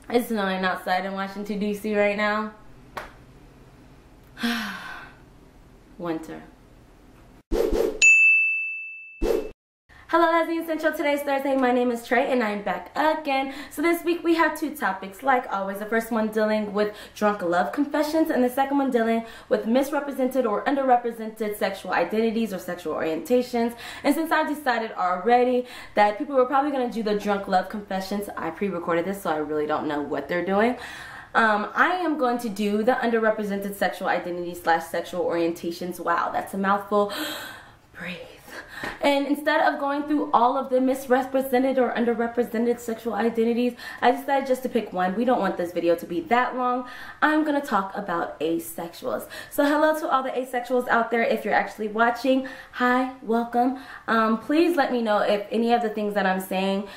It's snowing outside in Washington, D.C. right now. Winter. Hello Lesbian Central, today's Thursday. My name is Trey and I'm back again. So this week we have two topics like always. The first one dealing with drunk love confessions and the second one dealing with misrepresented or underrepresented sexual identities or sexual orientations. And since I've decided already that people were probably going to do the drunk love confessions, I pre-recorded this so I really don't know what they're doing. I am going to do the underrepresented sexual identities / sexual orientations. Wow, that's a mouthful. Breathe. And instead of going through all of the misrepresented or underrepresented sexual identities, I decided just to pick one. We don't want this video to be that long. I'm going to talk about asexuals. So hello to all the asexuals out there. If you're actually watching, hi, welcome. Please let me know if any of the things that I'm saying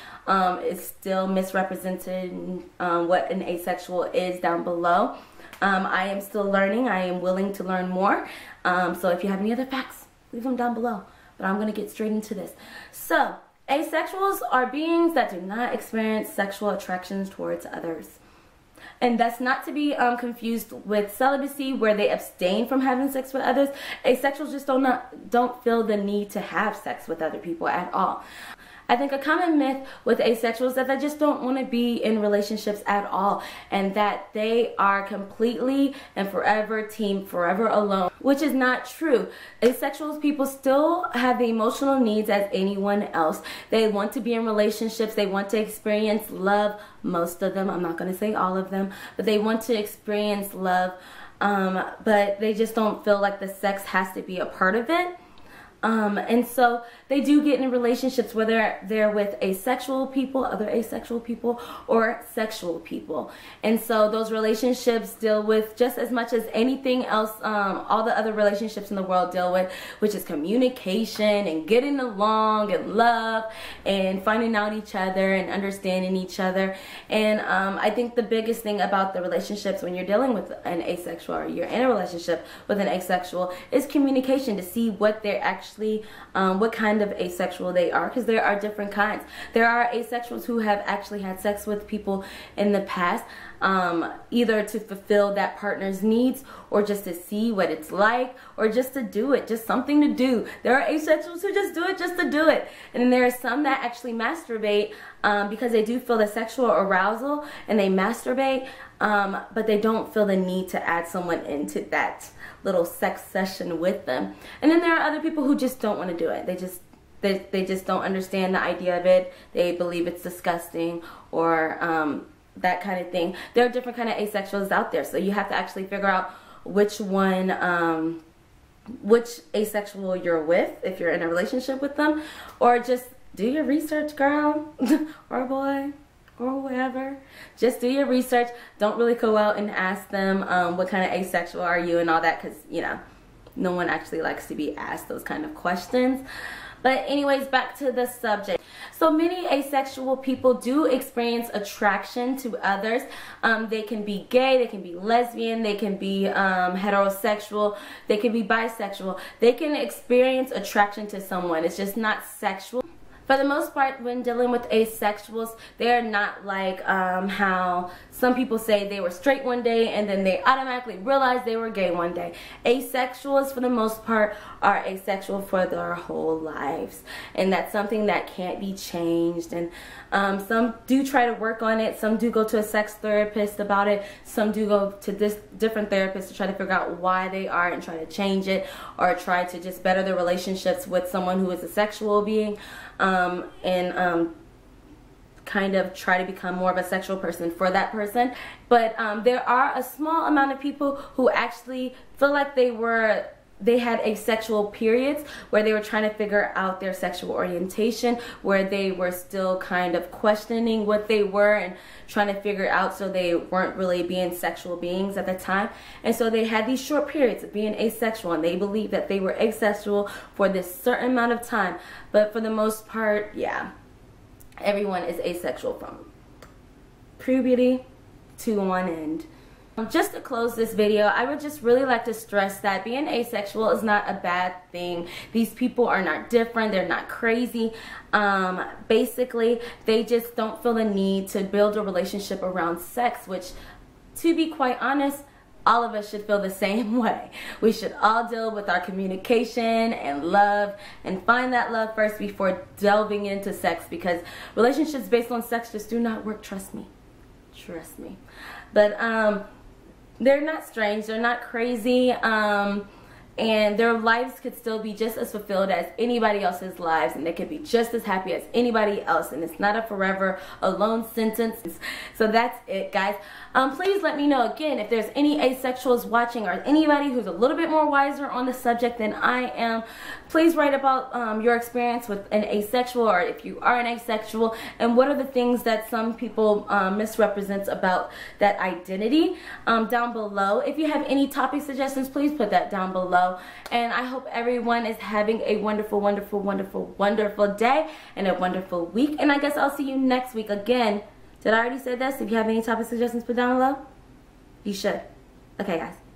is still misrepresented, what an asexual is down below. I am still learning. I am willing to learn more. So if you have any other facts, leave them down below. But I'm going to get straight into this. So, asexuals are beings that do not experience sexual attractions towards others. And that's not to be confused with celibacy, where they abstain from having sex with others. Asexuals just don't feel the need to have sex with other people at all. I think a common myth with asexuals is that they just don't want to be in relationships at all, and that they are completely and forever team forever alone, which is not true. Asexuals people still have the emotional needs as anyone else. They want to be in relationships, they want to experience love, most of them, I'm not going to say all of them, but they want to experience love, but they just don't feel like the sex has to be a part of it. And so they do get in relationships whether they're with asexual people, other asexual people, or sexual people. And so those relationships deal with just as much as anything else, all the other relationships in the world deal with, which is communication and getting along and love and finding out each other and understanding each other. And I think the biggest thing about the relationships when you're dealing with an asexual or you're in a relationship with an asexual is communication, to see what they're actually what kind of asexual they are, because there are different kinds. There are asexuals who have actually had sex with people in the past, either to fulfill that partner's needs or just to see what it's like or just to do it, just something to do. There are asexuals who just do it just to do it. And then there are some that actually masturbate because they do feel the sexual arousal and they masturbate, but they don't feel the need to add someone into that little sex session with them. And then there are other people who just don't want to do it. They just don't understand the idea of it. They believe it's disgusting or that kind of thing. There are different kind of asexuals out there, so you have to actually figure out which one, which asexual you're with if you're in a relationship with them, or just do your research, girl or boy or whatever. Just do your research. Don't really go out and ask them what kind of asexual are you and all that, because you know, no one actually likes to be asked those kind of questions. But anyways, back to the subject. So many asexual people do experience attraction to others. They can be gay, they can be lesbian, they can be heterosexual, they can be bisexual. They can experience attraction to someone. It's just not sexual. For the most part, when dealing with asexuals, they're not like how some people say they were straight one day and then they automatically realized they were gay one day. Asexuals, for the most part, are asexual for their whole lives. And that's something that can't be changed. And some do try to work on it. Some do go to a sex therapist about it. Some do go to different therapists to try to figure out why they are and try to change it, or try to just better their relationships with someone who is a sexual being. Kind of try to become more of a sexual person for that person. But there are a small amount of people who actually feel like they had asexual periods where they were trying to figure out their sexual orientation, where they were still kind of questioning what they were and trying to figure out, so they weren't really being sexual beings at the time. And so they had these short periods of being asexual, and they believed that they were asexual for this certain amount of time. But for the most part, yeah, everyone is asexual from puberty to one end. Just to close this video, I would just really like to stress that being asexual is not a bad thing. These people are not different. They're not crazy. Basically, they just don't feel the need to build a relationship around sex, which, to be quite honest, all of us should feel the same way. We should all deal with our communication and love and find that love first before delving into sex, because relationships based on sex just do not work. Trust me. Trust me. But they're not strange, they're not crazy, and their lives could still be just as fulfilled as anybody else's lives, and they could be just as happy as anybody else, and it's not a forever alone sentence. So that's it, guys. Please let me know again if there's any asexuals watching or anybody who's a little bit more wiser on the subject than I am. Please write about your experience with an asexual, or if you are an asexual, and what are the things that some people misrepresent about that identity down below. If you have any topic suggestions, please put that down below. And I hope everyone is having a wonderful, wonderful, wonderful, wonderful day and a wonderful week. And I guess I'll see you next week. Again, did I already say this? If you have any topic suggestions, put down below. You should. Okay, guys.